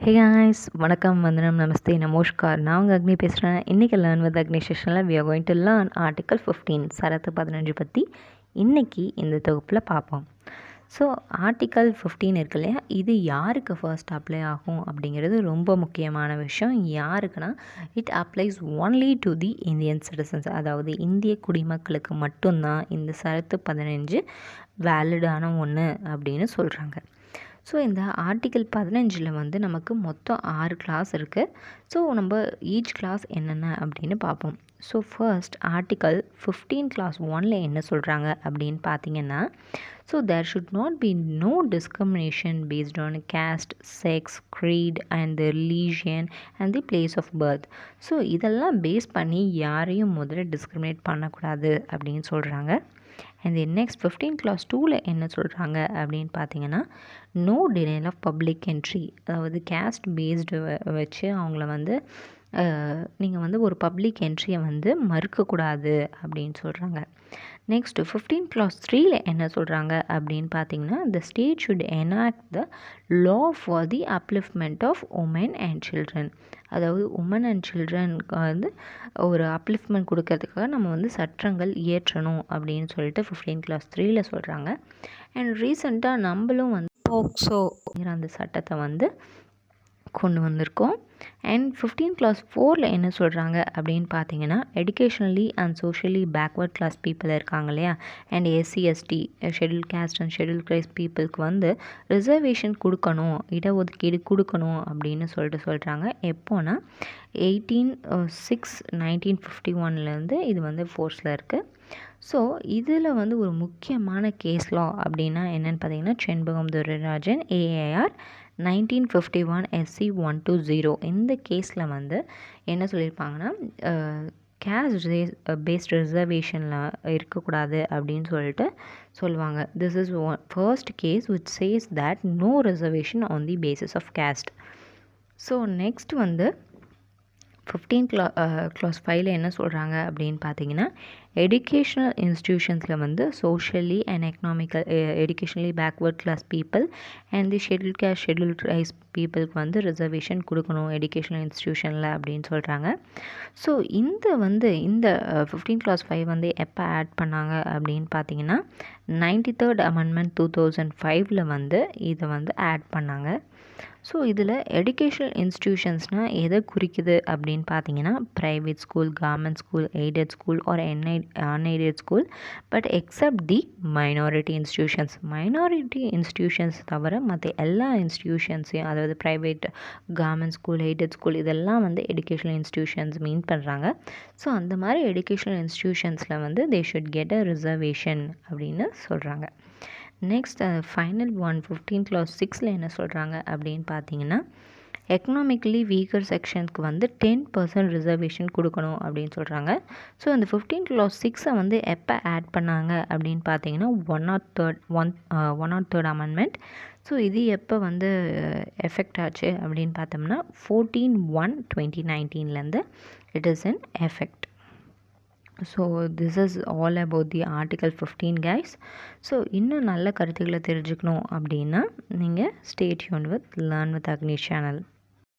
ஹே guys, வணக்கம், வந்தனம், நமஸ்தே, நமஸ்கார். நான் உங்கள் அக்னி பேசுகிறேன். இன்றைக்கி லேர்ன் வித் அக்னி செஷனில் we are going to learn article 15 சரத்து 15 பற்றி இன்றைக்கி இந்த தொகுப்பில் பார்ப்போம். ஸோ ஆர்டிக்கல் 15 இருக்கு இல்லையா, இது யாருக்கு ஃபர்ஸ்ட் அப்ளை ஆகும் அப்படிங்கிறது ரொம்ப முக்கியமான விஷயம். யாருக்குன்னா it applies only to the Indian citizens, அதாவது இந்திய குடிமக்களுக்கு மட்டும்தான் இந்த சரத்து 15 வேலிடான ஒன்று அப்படின்னு சொல்கிறாங்க. ஸோ இந்த ஆர்டிக்கல் 15 வந்து நமக்கு மொத்தம் 6 கிளாஸ் இருக்குது. ஸோ நம்ம ஈச் கிளாஸ் என்னென்ன அப்படின்னு பார்ப்போம். ஸோ ஃபர்ஸ்ட் ஆர்டிக்கல் 15 கிளாஸ் 1ல் என்ன சொல்கிறாங்க அப்படின்னு பார்த்தீங்கன்னா, so there should not be no discrimination based on caste, sex, creed and the religion and the place of birth. So இதெல்லாம் பேஸ் பண்ணி யாரையும் முதல்ல டிஸ்கிரிமினேட் பண்ணக்கூடாது அப்படின்னு சொல்கிறாங்க. அண்ட் நெக்ஸ்ட் 15 கிளாஸ் 2ல் என்ன சொல்கிறாங்க அப்படின்னு பார்த்தீங்கன்னா, no denial of public entry, அதாவது கேஸ்ட் பேஸ்டு வச்சு அவங்கள வந்து நீங்கள் வந்து ஒரு பப்ளிக் என்ட்ரியை வந்து மறுக்கக்கூடாது அப்படின்னு சொல்கிறாங்க. நெக்ஸ்ட் 15 கிளாஸ் 3ல் என்ன சொல்கிறாங்க அப்படின்னு பார்த்தீங்கன்னா, the state should enact the law for the upliftment of women and children, அதாவது உமன் அண்ட் சில்ட்ரனுக்கு வந்து ஒரு அப்லிஃப்ட்மெண்ட் கொடுக்கறதுக்காக நம்ம வந்து சட்டங்கள் இயற்றணும் அப்படின்னு சொல்லிட்டு 15 கிளாஸ் 3ல் சொல்கிறாங்க. அண்ட் ரீசெண்டாக நம்மளும் வந்து போக்சோ அந்த சட்டத்தை வந்து கொண்டு வந்திருக்கோம். அண்ட் 15 கிளாஸ் 4ல் என்ன சொல்கிறாங்க அப்படின்னு பார்த்தீங்கன்னா, educationally and socially backward class people இருக்காங்க இல்லையா, and SC ST schedule caste and schedule class பீப்புளுக்கு வந்து ரிசர்வேஷன் கொடுக்கணும், இடஒதுக்கீடு கொடுக்கணும் அப்படின்னு சொல்கிறாங்க. எப்போனா 18/6/1951 இது வந்து ஃபோர்ஸில் இருக்குது. ஸோ இதில் வந்து ஒரு முக்கியமான கேஸ் லா அப்படின்னா என்னென்னு பார்த்தீங்கன்னா, செண்பகம் துரைராஜன் AAR 1951 SC 120. இந்த கேஸில் வந்து என்ன சொல்லியிருப்பாங்கன்னா, கேஸ்ட் பேஸ்ட் ரிசர்வேஷனில் இருக்கக்கூடாது அப்படின்னு சொல்லிட்டு சொல்லுவாங்க. This is first case which says that no reservation on the basis of caste. So next வந்து 15 கிளாஸ் 5ல் என்ன சொல்கிறாங்க அப்படின்னு பார்த்தீங்கன்னா, எஜுகேஷ்னல் இன்ஸ்டிடியூஷன்ஸில் வந்து socially and economical educationally backward class people and the schedule caste schedule tribes பீப்புளுக்கு வந்து reservation கொடுக்கணும் எஜுகேஷ்னல் இன்ஸ்டிடியூஷனில் அப்படின்னு சொல்கிறாங்க. ஸோ இந்த 15 கிளாஸ் 5 வந்து எப்போ ஆட் பண்ணாங்க அப்படின்னு பார்த்தீங்கன்னா, 93rd அமெண்ட்மெண்ட் 2005ல் வந்து இதை வந்து ஆட் பண்ணாங்க. ஸோ இதில் எஜுகேஷ்னல் இன்ஸ்டிடியூஷன்ஸ்னால் எதை குறிக்குது அப்படின்னு பார்த்தீங்கன்னா, private school, government school, aided school or unaided school, but accept the minority institutions தவிர மற்ற எல்லா இன்ஸ்டிடியூஷன்ஸையும், அதாவது private, government school, aided school இதெல்லாம் வந்து எஜுகேஷ்னல் இன்ஸ்டிடியூஷன்ஸ் மீன் பண்ணுறாங்க. ஸோ அந்த மாதிரி எஜுகேஷ்னல் இன்ஸ்டிடியூஷன்ஸில் வந்து they should get a reservation அப்படின்னு சொல்கிறாங்க. நெக்ஸ்ட் ஃபைனல் 15 கிளாஸ் 6ல் என்ன சொல்கிறாங்க அப்படின்னு பார்த்தீங்கன்னா, எக்கனாமிக்கலி வீக்கர் செக்ஷனுக்கு வந்து 10% ரிசர்வேஷன் கொடுக்கணும் அப்படின்னு சொல்கிறாங்க. ஸோ அந்த 15 கிளாஸ் 6 வந்து எப்போ ஆட் பண்ணாங்க அப்படின்னு பார்த்தீங்கன்னா, 103rd அமெண்ட்மெண்ட். ஸோ இது எப்போ வந்து எஃபெக்ட் ஆச்சு அப்படின்னு பார்த்தோம்னா, 14/1/2019 it is in effect. So this is all about the article 15 guys. So இன்னும் நல்ல கருத்துக்களை தெரிஞ்சுக்கணும் அப்படின்னா நீங்கள் stay tuned with learn with Agni channel.